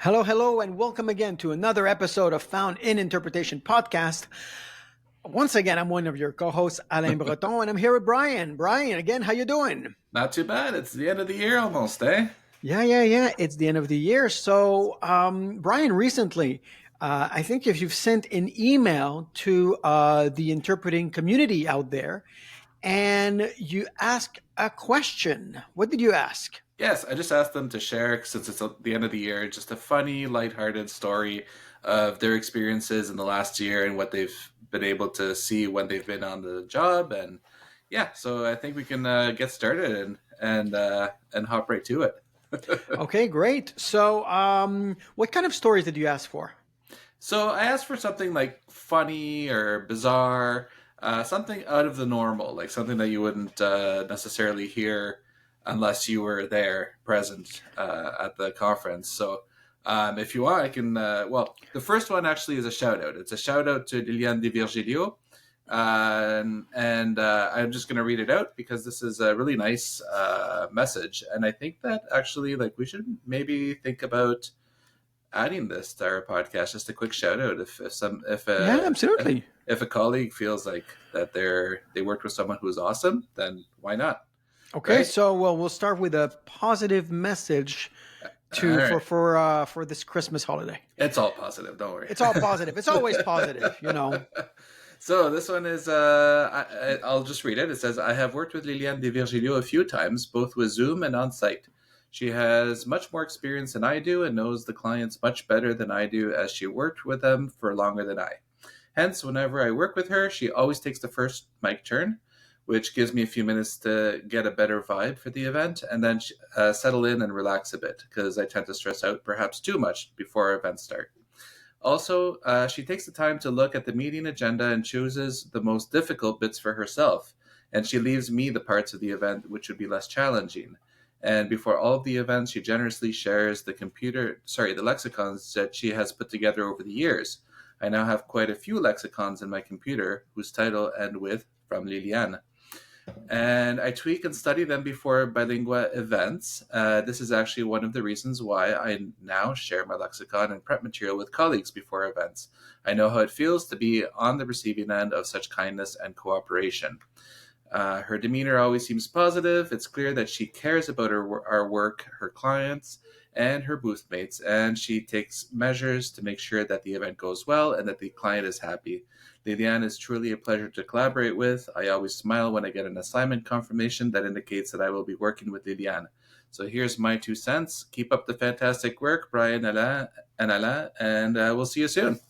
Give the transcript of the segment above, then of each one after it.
Hello, hello, and welcome again to another episode of Found in Interpretation podcast. Once again, I'm one of your co-hosts, Alain Breton, and I'm here with Brian. Brian, again, how you doing? Not too bad. It's the end of the year almost, eh? Yeah. It's the end of the year. So, Brian, recently, I think if you've sent an email to the interpreting community out there, and you ask a question. What did you ask? Yes, I just asked them to share, since it's the end of the year, just a funny, lighthearted story of their experiences in the last year and what they've been able to see when they've been on the job. And yeah, so I think we can get started and hop right to it. Okay, great. So, what kind of stories did you ask for? So I asked for something like funny or bizarre, something out of the normal, like something that you wouldn't necessarily hear unless you were there present at the conference. So if you want, I can. Well, the first one actually is a shout out. It's a shout out to Liliane de Virgilio. And I'm just going to read it out because this is a really nice message. And I think that actually, like, we should maybe think about adding this to our podcast. Just a quick shout out Yeah, absolutely. if a colleague feels like that they worked with someone who's awesome, then why not? Okay, Right? so well, we'll start with a positive message All to right. for this Christmas holiday. It's all positive. Don't worry. It's all positive. It's always positive, you know. So this one is, I'll just read it. It says, I have worked with Liliane de Virgilio a few times, both with Zoom and on site. She has much more experience than I do and knows the clients much better than I do, as she worked with them for longer than I. Hence, whenever I work with her, she always takes the first mic turn, which gives me a few minutes to get a better vibe for the event and then settle in and relax a bit, because I tend to stress out perhaps too much before our events start. Also, she takes the time to look at the meeting agenda and chooses the most difficult bits for herself, and she leaves me the parts of the event which would be less challenging. And before all of the events, she generously shares the lexicons that she has put together over the years. I now have quite a few lexicons in my computer whose title end with "From Liliane." And I tweak and study them before bilingual events. This is actually one of the reasons why I now share my lexicon and prep material with colleagues before events. I know how it feels to be on the receiving end of such kindness and cooperation. Her demeanor always seems positive. It's clear that she cares about our work, her clients, and her booth mates, and she takes measures to make sure that the event goes well and that the client is happy. Liliane is truly a pleasure to collaborate with. I always smile when I get an assignment confirmation that indicates that I will be working with Liliane. So here's my 2 cents. Keep up the fantastic work, Brian Alain, and we'll see you soon.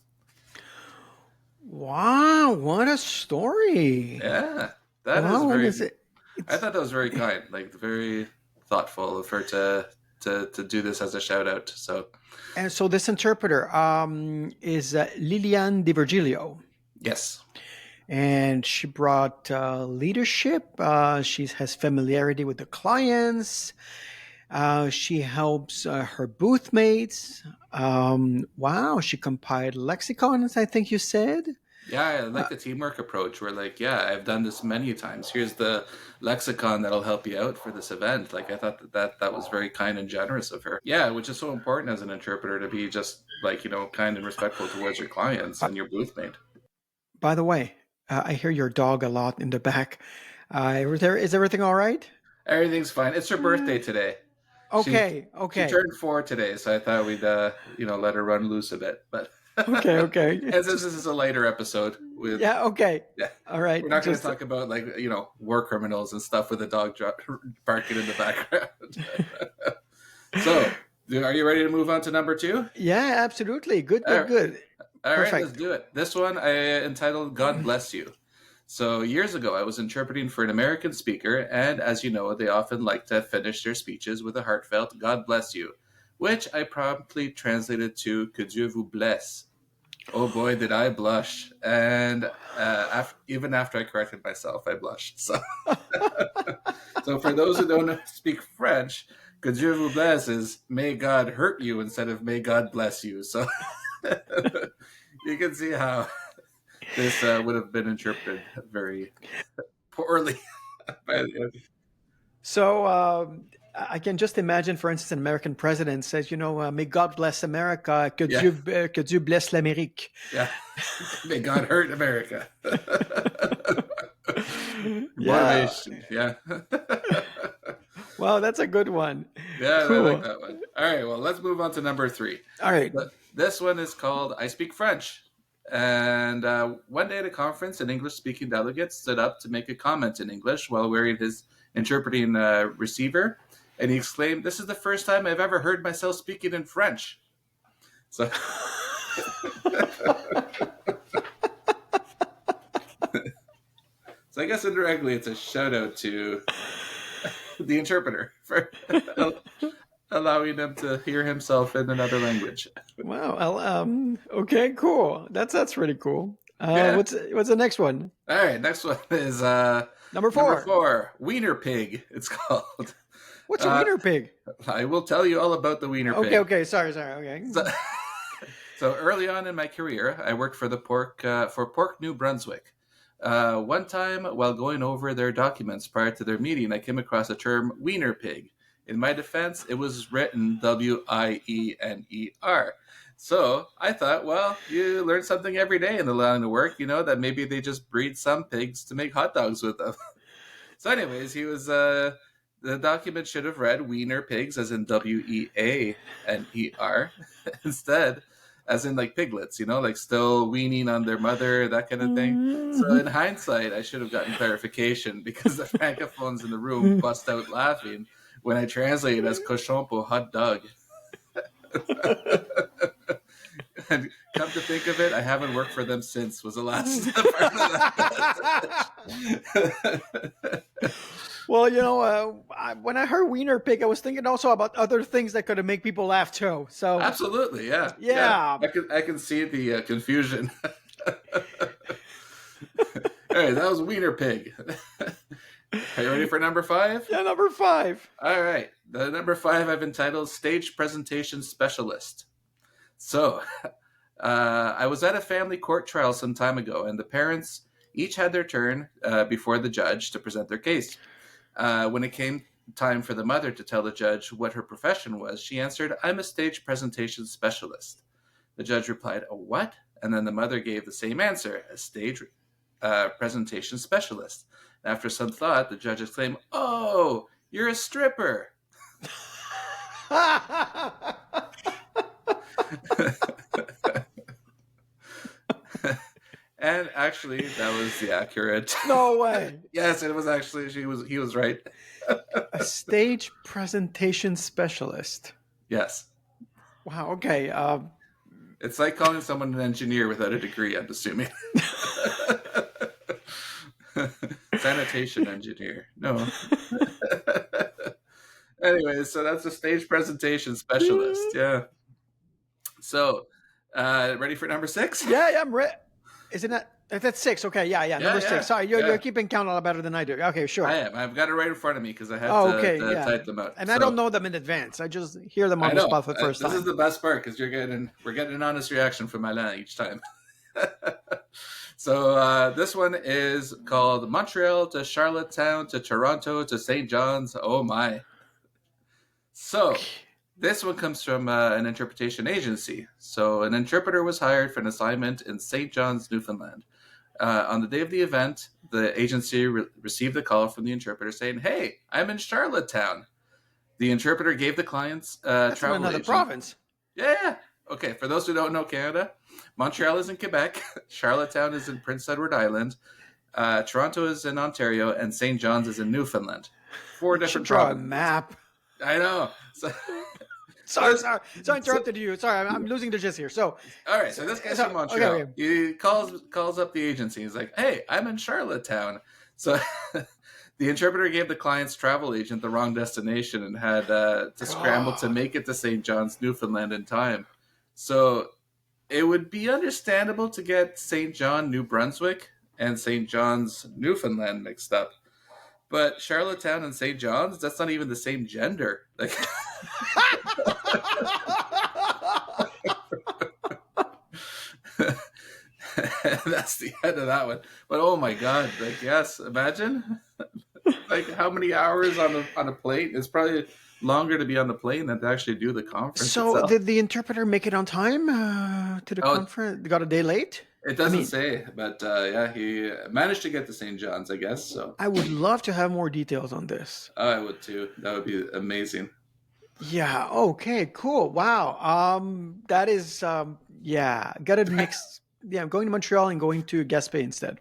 Wow, what a story! Yeah, that is Wow, what very. is it? I It's thought that was very kind, like very thoughtful of her to do this as a shout out. So and so this interpreter is Liliane de Virgilio. yes, And she brought leadership. She has familiarity with the clients. She helps her booth mates. Wow, she compiled lexicons, I think you said. yeah, I like the teamwork approach. Where like, yeah, I've done this many times. Here's the lexicon that'll help you out for this event. Like I thought that was very kind and generous of her. Yeah, which is so important as an interpreter to be just like kind and respectful towards your clients Uh, and your booth mate. by the way, I hear your dog a lot in the back. Is everything all right? Everything's fine. It's her birthday today. She Okay, she okay, turned 4 today, so I thought we'd let her run loose a bit. But okay. and since Just this is a lighter episode, with yeah, okay. yeah, All right. we're not going to Just talk about like war criminals and stuff with a dog barking in the background. So, are you ready to move on to number 2? yeah, absolutely. Good, All good, right, good. all right, let's Perfect. do it. This one I entitled "God Bless You." So years ago, I was interpreting for an American speaker, and as you know, they often like to finish their speeches with a heartfelt "God bless you," which I promptly translated to "Que Dieu vous blesse." Oh boy, did I blush! And even after I corrected myself, I blushed. So, so for those who don't speak French, "Que Dieu vous blesse" is "May God hurt you" instead of "May God bless you." So you can see how this would have been interpreted very poorly by the So I can just imagine, for instance, an American president says, may God bless America, Yeah, que Dieu blesse l'Amérique. yeah. May God hurt America. Yeah. Motivation. Yeah. Wow, that's a good one. Yeah, I like Cool. that one. All right, well, let's move on to number 3. All right. This one is called I Speak French. And one day at a conference, an English speaking delegate stood up to make a comment in English while wearing his interpreting receiver. And he exclaimed, "This is the first time I've ever heard myself speaking in French." So, so I guess indirectly it's a shout out to the interpreter for allowing him to hear himself in another language. Wow. Okay, cool. That's really cool. Yeah. What's the next one? All right, next one is Number number 4. 4, Wiener Pig. It's called. What's a wiener pig? I will tell you all about the Wiener Pig. Okay. Sorry. Okay. So early on in my career, I worked for Pork New Brunswick. One time, while going over their documents prior to their meeting, I came across the term Wiener Pig. In my defense, it was written Wiener. So I thought, well, you learn something every day in the line of work, that maybe they just breed some pigs to make hot dogs with them. So anyways, the document should have read Wiener Pigs as in Weaner. Instead, as in like piglets, like still weaning on their mother, that kind of thing. So in hindsight, I should have gotten clarification because the francophones in the room bust out laughing when I translated as cochon pour hot dog. And come to think of it, I haven't worked for them since was the last part of that. Well, when I heard wiener pig, I was thinking also about other things that could make people laugh too. So Absolutely, yeah. Yeah. I can see the confusion. All right, that was Wiener Pig. Are you ready for number 5? Yeah, number 5. All right, the number 5 I've entitled Stage Presentation Specialist. So, I was at a family court trial some time ago, and the parents each had their turn before the judge to present their case. When it came time for the mother to tell the judge what her profession was, she answered, "I'm a stage presentation specialist." The judge replied, "A what?" And then the mother gave the same answer, "A stage presentation specialist." And after some thought, the judge exclaimed, "Oh, you're a stripper." And actually, that was the accurate. No way. Yes, it was actually. He was right. A stage presentation specialist. Yes. Wow. Okay. It's like calling someone an engineer without a degree, I'm assuming. Sanitation engineer. No. Anyway, so that's a stage presentation specialist. Yeah. So, ready for number 6? Yeah, I'm ready. Isn't that? That's 6. Okay. Yeah. Number 6. Sorry, you're keeping count a lot better than I do. Okay, sure. I am. I've got it right in front of me because I had to type them out. And I don't know them in advance. I just hear them on the spot for the first time. This is the best part because we're getting an honest reaction from Alain each time. So this one is called Montreal to Charlottetown to Toronto to St. John's. Oh my. So this one comes from an interpretation agency. So an interpreter was hired for an assignment in St. John's, Newfoundland. On the day of the event, the agency received a call from the interpreter saying, "Hey, I'm in Charlottetown." The interpreter gave the client's That's travel another agent. province. Yeah. Okay, for those who don't know Canada, Montreal is in Quebec, Charlottetown is in Prince Edward Island, Toronto is in Ontario, and St. John's is in Newfoundland. 4 different Draw provinces. a map. I know. So, Sorry, I interrupted you. Sorry, I'm losing the gist here. So, all right, so this guy's from Montreal. Okay. He calls up the agency. He's like, "Hey, I'm in Charlottetown." So the interpreter gave the client's travel agent the wrong destination and had to scramble to make it to St. John's, Newfoundland in time. So it would be understandable to get St. John, New Brunswick, and St. John's, Newfoundland mixed up. But Charlottetown and St. John's, that's not even the same gender. Like, that's the end of that one. But oh my god, like yes, imagine like how many hours on a plate? It's probably longer to be on the plane than to actually do the conference So itself. did the interpreter make it on time to the Oh, conference? Got a day late? it I doesn't mean, say, but yeah, he managed to get to St. John's, I guess. So I would love to have more details on this. I would too. That would be amazing. Yeah. Okay. Cool. Wow. That is. Yeah. Got to mix. Yeah. I'm going to Montreal and going to Gaspé instead.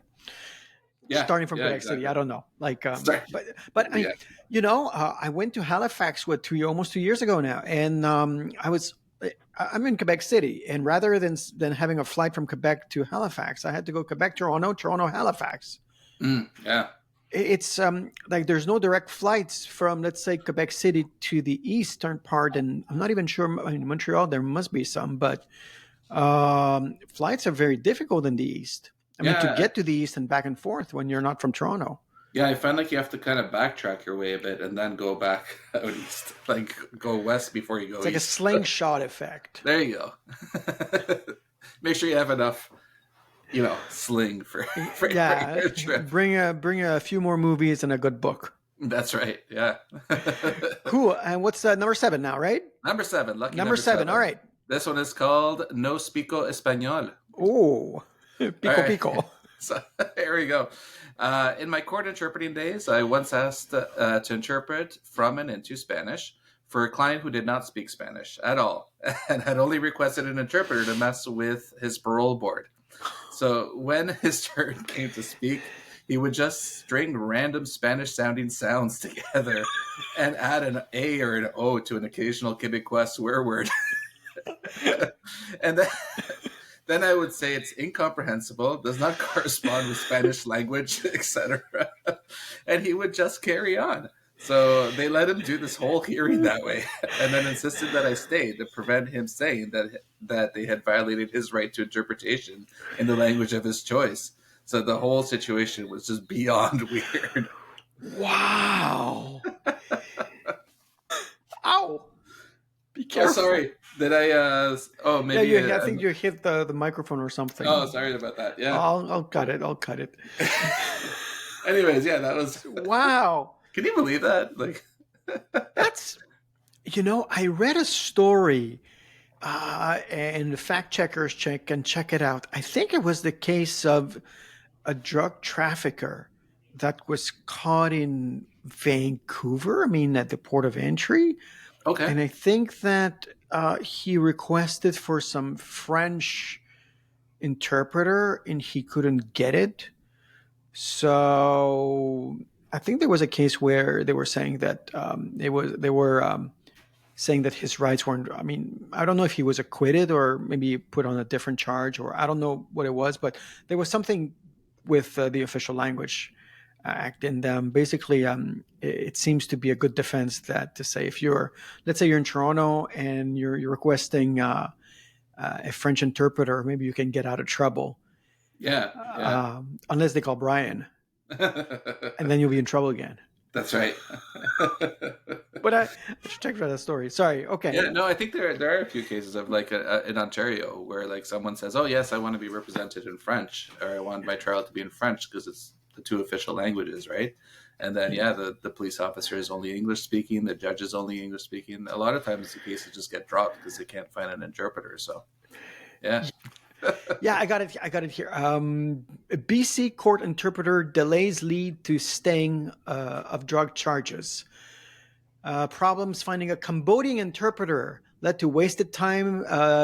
Yeah, Starting from yeah, Quebec City. exactly. I don't know. Like, Sorry. but I mean, Yeah. I went to Halifax almost 2 years ago now, and I'm in Quebec City, and rather than having a flight from Quebec to Halifax, I had to go Quebec, Toronto, Toronto, Halifax. Yeah. It's like there's no direct flights from, let's say, Quebec City to the eastern part, and I'm not even sure. I mean, Montreal, there must be some, but flights are very difficult in the east. I mean, to Yeah. get to the east and back and forth when you're not from Toronto. Yeah, I find like you have to kind of backtrack your way a bit and then go back out east, like go west before you It's go like a east. slingshot effect. There you go. Make sure you have enough, sling for Yeah, your trip. bring a few more movies and a good book. That's right. Yeah. Cool. And what's number 7 now, right? Number 7, lucky Number number 7. All 7. right. This one is called No Spico Español. Oh, All pico right. pico. So here we go. In my court interpreting days, I once asked to interpret from and into Spanish for a client who did not speak Spanish at all and had only requested an interpreter to mess with his parole board. So when his turn came to speak, he would just string random Spanish sounding sounds together and add an A or an O to an occasional Quebecois swear word. And then I would say it's incomprehensible, does not correspond with Spanish language, etc. And he would just carry on. So they let him do this whole hearing that way, and then insisted that I stay to prevent him saying that they had violated his right to interpretation in the language of his choice. So the whole situation was just beyond weird. Wow. Ow. Be Oh, careful. sorry. Did I? Oh, Yeah, maybe. I think you hit the microphone or something. Oh, sorry about that. Yeah. I'll cut it. I'll cut it. Anyways, yeah, that was. Wow. Can you believe that? Like, That's, I read a story, and the fact checkers check it out. I think it was the case of a drug trafficker that was caught in Vancouver. I mean, at the port of entry. okay. And I think that he requested for some French interpreter and he couldn't get it. So I think there was a case where they were saying that they were saying that his rights weren't. I mean, I don't know if he was acquitted or maybe put on a different charge, or I don't know what it was, but there was something with the official language act, and basically, it seems to be a good defense that to say if let's say you're in Toronto and you're requesting a French interpreter, maybe you can get out of trouble, Yeah. Yeah. unless they call Brian, and then you'll be in trouble again. That's right. But I should check for that story. Sorry. Okay. Yeah, no, I think there are a few cases of like in Ontario where like someone says, "Oh yes, I want to be represented in French, or I want my trial to be in French because it's the two official languages, right?" And then yeah, the police officer is only English speaking, the judge is only English speaking. A lot of times the cases just get dropped because they can't find an interpreter. So yeah, Yeah, I got it. I got it here. BC court interpreter delays lead to staying of drug charges. Problems finding a Cambodian interpreter led to wasted time,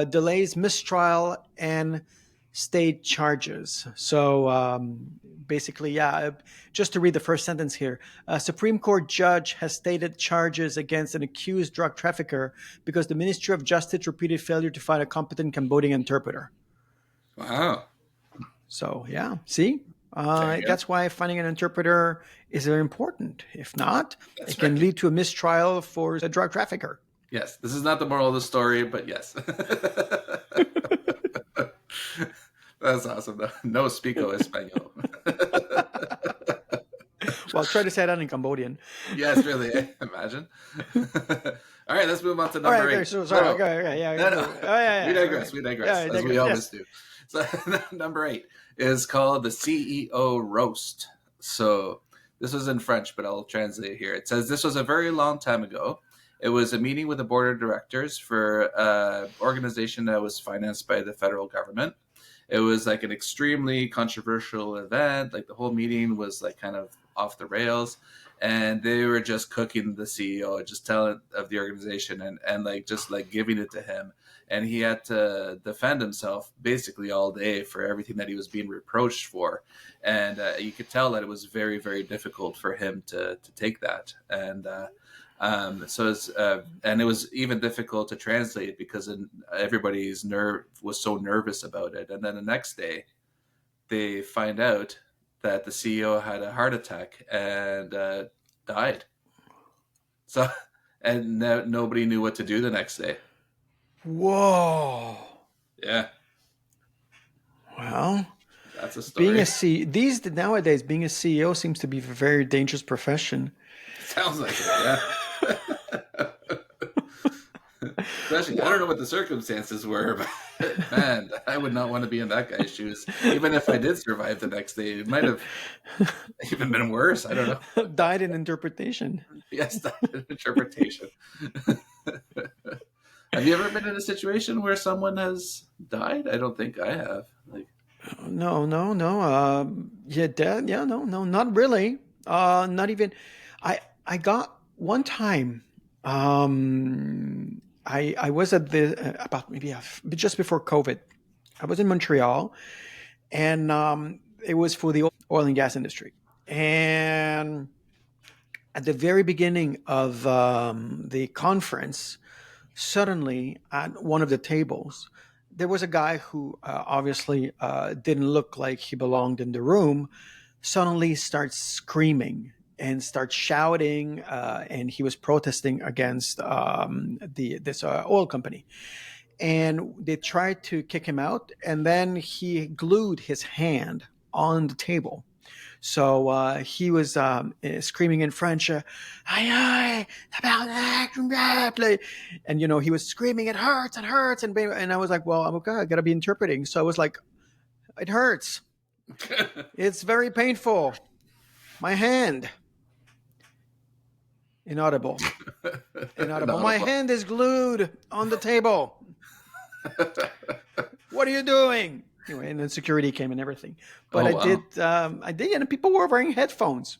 delays, mistrial, and stayed charges. So basically, yeah, just to read the first sentence here. A Supreme Court judge has stated charges against an accused drug trafficker because the Ministry of Justice repeated failure to find a competent Cambodian interpreter. wow, So yeah, see, there you go. that's why finding an interpreter is very important. If not, That's it can right. lead to a mistrial for a drug trafficker. Yes, this is not the moral of the story, but yes. That's awesome, though. No spico español. Well, try to say that in Cambodian. Yes, really. Imagine. All right, let's move on to All number right, okay, 8. so sorry. Okay, yeah, No, no. oh, yeah, We yeah, digress. okay. We digress, Yeah, I as we digress, always yes. do. So, number 8 is called the CEO Roast. So, this was in French, but I'll translate it here. It says, "This was a very long time ago. It was a meeting with the board of directors for an organization that was financed by the federal government. It was like an extremely controversial event. Like the whole meeting was like kind of off the rails, and they were just cooking the CEO, just telling of the organization, and like just like giving it to him, and he had to defend himself basically all day for everything that he was being reproached for, and you could tell that it was very, very difficult for him to take that, and and it was even difficult to translate because everybody's nerve was so nervous about it. And then the next day, they find out that the CEO had a heart attack and died. So, and nobody knew what to do the next day. Whoa. Yeah, Well, that's a being story. a C these nowadays being a CEO seems to be a very dangerous profession. Sounds like it. Yeah. Especially, I don't know what the circumstances were, but man, I would not want to be in that guy's shoes. Even if I did survive the next day, it might have even been worse. I don't know. Died in interpretation. Yes, that interpretation. Have you ever been in a situation where someone has died? I don't think I have. Like, No, no, no. Yeah, dead. Yeah, no, no, not really. Not even. I got one time. I was at the about maybe just before COVID. I was in Montreal, and it was for the oil and gas industry. And at the very beginning of the conference, suddenly at one of the tables, there was a guy who obviously didn't look like he belonged in the room, suddenly starts screaming and starts shouting, and he was protesting against this oil company. And they tried to kick him out, and then he glued his hand on the table. So he was screaming in French, "Aye, aye, and he was screaming, it hurts," and I was like, "Well, I'm okay, I gotta be interpreting." So I was like, "It hurts. It's very painful. My hand." Inaudible. Inaudible. My inaudible. hand is glued on the table. What are you doing? Anyway, and then security came and everything. But Oh wow. I did, and people were wearing headphones.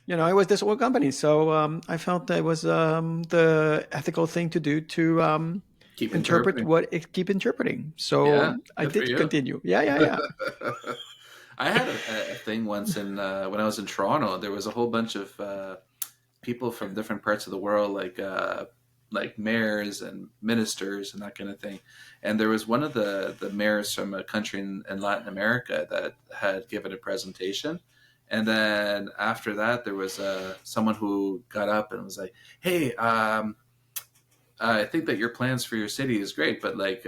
It was this old company, so I felt that it was the ethical thing to do to Keep interpret interpreting. what it keep interpreting. So Yeah, I good for did you. continue. Yeah, yeah, yeah. I had a thing once in when I was in Toronto. There was a whole bunch of people from different parts of the world, like mayors and ministers and that kind of thing. And there was one of the mayors from a country in Latin America that had given a presentation. And then after that, there was someone who got up and was like, "Hey, I think that your plans for your city is great, but like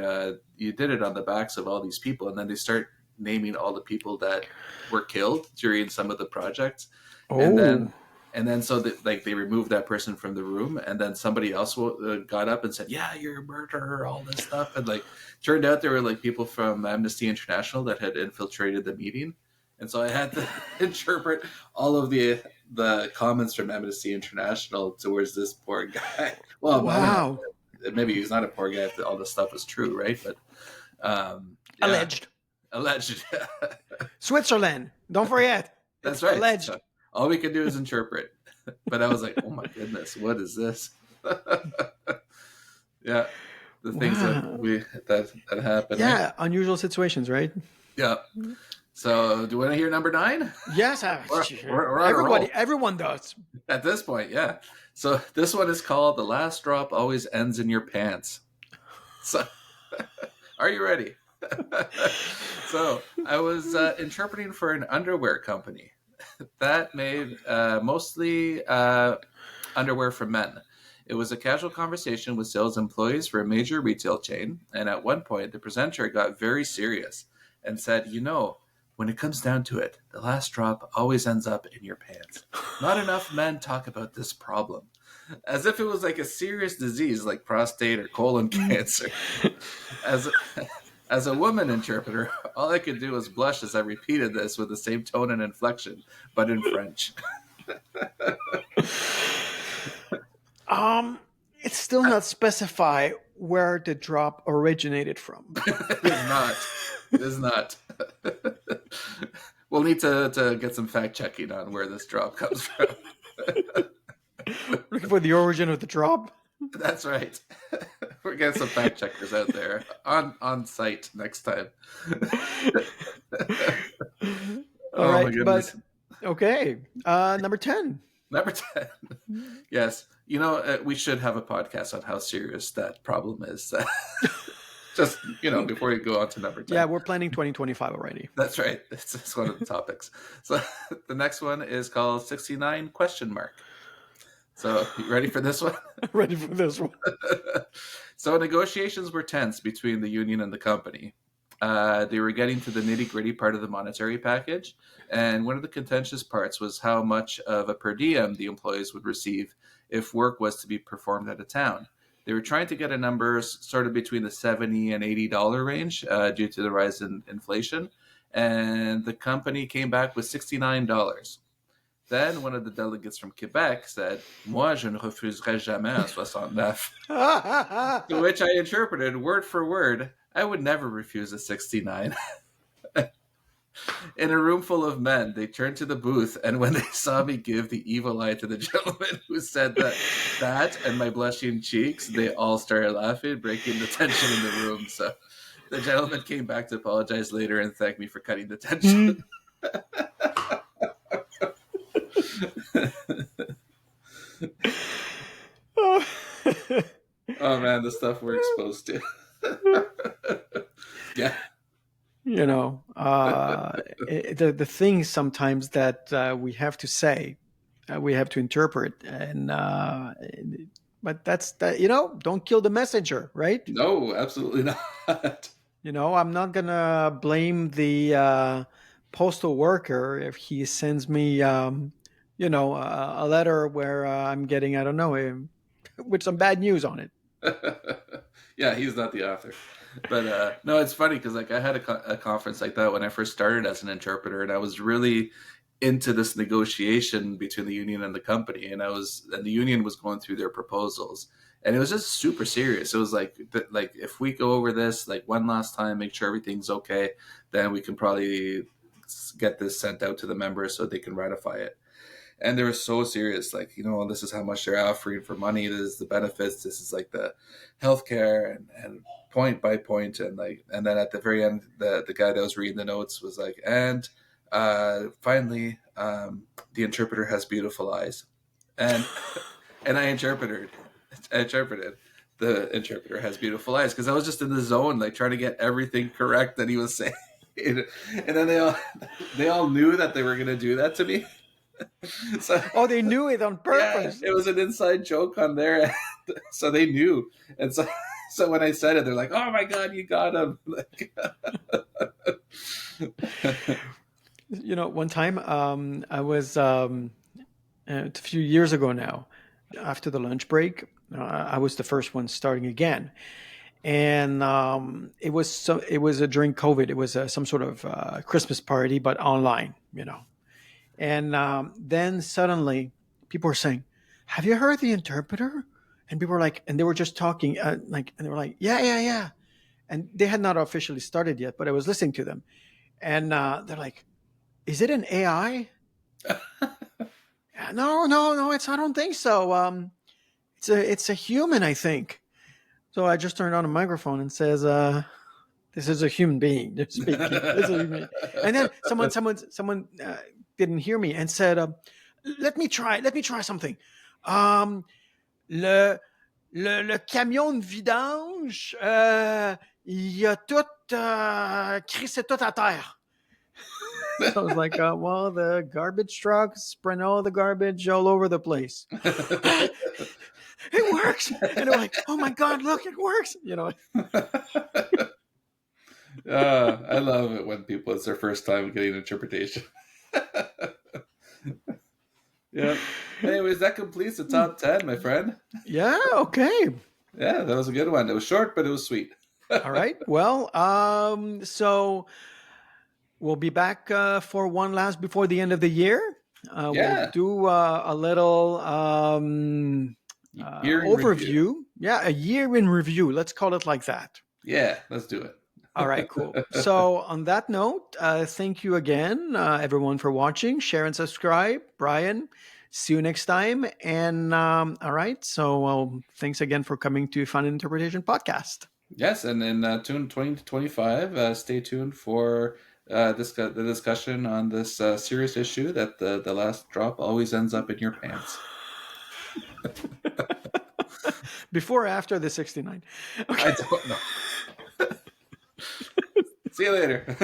you did it on the backs of all these people." And then they start naming all the people that were killed during some of the projects, and Oh, then so that like they removed that person from the room, and then somebody else got up and said, "Yeah, you're a murderer," all this stuff, and like turned out there were like people from Amnesty International that had infiltrated the meeting, and so I had to interpret all of the comments from Amnesty International towards this poor guy. Well, I don't know. wow. Maybe he's not a poor guy if all this stuff is true, right? But yeah, Alleged. alleged. Switzerland. Don't forget. It's That's right. alleged. So all we can do is interpret. But I was like, oh my goodness, what is this? Yeah, the things that Wow. that happen, eh? Yeah, unusual situations, right? Yeah. So, do you want to hear number 9? Yes, We're on a roll everyone does. at this point. Yeah. So this one is called "The Last Drop Always Ends in Your Pants." So, are you ready? So, I was interpreting for an underwear company that made mostly underwear for men. It was a casual conversation with sales employees for a major retail chain, and at one point, the presenter got very serious and said, when it comes down to it, the last drop always ends up in your pants. Not enough men talk about this problem. As if it was like a serious disease like prostate or colon cancer. As as a woman interpreter, all I could do was blush as I repeated this with the same tone and inflection, but in French. Um, It's still not specify where the drop originated from. It is not. It is not. We'll need to get some fact checking on where this drop comes from. Looking for the origin of the drop. That's right. We're getting some fact checkers out there on site next time. All Oh my right, but goodness. okay. Number 10. Number 10. Yes. We should have a podcast on how serious that problem is. Just, before you go on to number 10. Yeah, we're planning 2025 already. That's right. It's one of the topics. So the next one is called 69 question mark. So you ready for this one? Ready for this one. So negotiations were tense between the union and the company. They were getting to the nitty-gritty part of the monetary package, and one of the contentious parts was how much of a per diem the employees would receive if work was to be performed at a town. They were trying to get a number sort of between the $70 and $80 range due to the rise in inflation, and the company came back with $69. Then one of the delegates from Quebec said, "Moi, je ne refuserai jamais un 69." To which I interpreted word for word, I would never refuse a 69. In a room full of men, they turned to the booth, and when they saw me give the evil eye to the gentleman who said that and my blushing cheeks, they all started laughing, breaking the tension in the room. So the gentleman came back to apologize later and thank me for cutting the tension. Oh man, the stuff we're exposed to. Yeah. The things sometimes that we have to say, we have to interpret, and but that's that. Don't kill the messenger, right? No, absolutely not. I'm not gonna blame the postal worker if he sends me, a letter where I'm getting, I don't know, with some bad news on it. Yeah, he's not the author. But no, it's funny because I had a conference like that when I first started as an interpreter, and I was really into this negotiation between the union and the company, and the union was going through their proposals, and it was just super serious. It was like if we go over this like one last time, make sure everything's okay, then we can probably get this sent out to the members so they can ratify it. And they were so serious, like, this is how much they're offering for money, this is the benefits, this is like the healthcare, and point by point, and then at the very end, the guy that was reading the notes was like, and finally, the interpreter has beautiful eyes, and I interpreted the interpreter has beautiful eyes because I was just in the zone, like trying to get everything correct that he was saying, and then they all knew that they were going to do that to me. So, they knew it on purpose. Yeah, it was an inside joke on their end, so they knew. And so when I said it, they're like, "Oh my god, you got him!" One time, I was a few years ago now. After the lunch break, I was the first one starting again, and it was during COVID. It was some sort of Christmas party, but online. And then suddenly people were saying, "Have you heard the interpreter?" And people were like, and they were just talking, and they were like, "Yeah, yeah, yeah." And they had not officially started yet, but I was listening to them. And they're like, "Is it an AI?" No, no, no, I don't think so. It's a human, I think. So I just turned on a microphone and says, "This is a human being. They're speaking." This is a human being. And then someone didn't hear me and said, let me try something. Le camion de vidange, il a tout crissé tout à terre. So I was like, well, the garbage trucks spread all the garbage all over the place. It works. And they're like, "Oh my God, look, it works." I love it when it's their first time getting interpretation. Yeah. Anyways, that completes the top 10, my friend. Yeah. Okay. Yeah, that was a good one. It was short, but it was sweet. All right. Well, so we'll be back for one last before the end of the year. Yeah. We'll do a little Year in review. overview. Yeah, a year in review. Let's call it like that. Yeah, let's do it. All right, cool. So, on that note, thank you again, everyone, for watching. Share and subscribe. Brian, see you next time. And all right, so thanks again for coming to Fun Interpretation Podcast. Yes, and in tune 20 to 25, stay tuned for the discussion on this serious issue that the last drop always ends up in your pants. Before or after the 69? Okay. I don't know. See you later.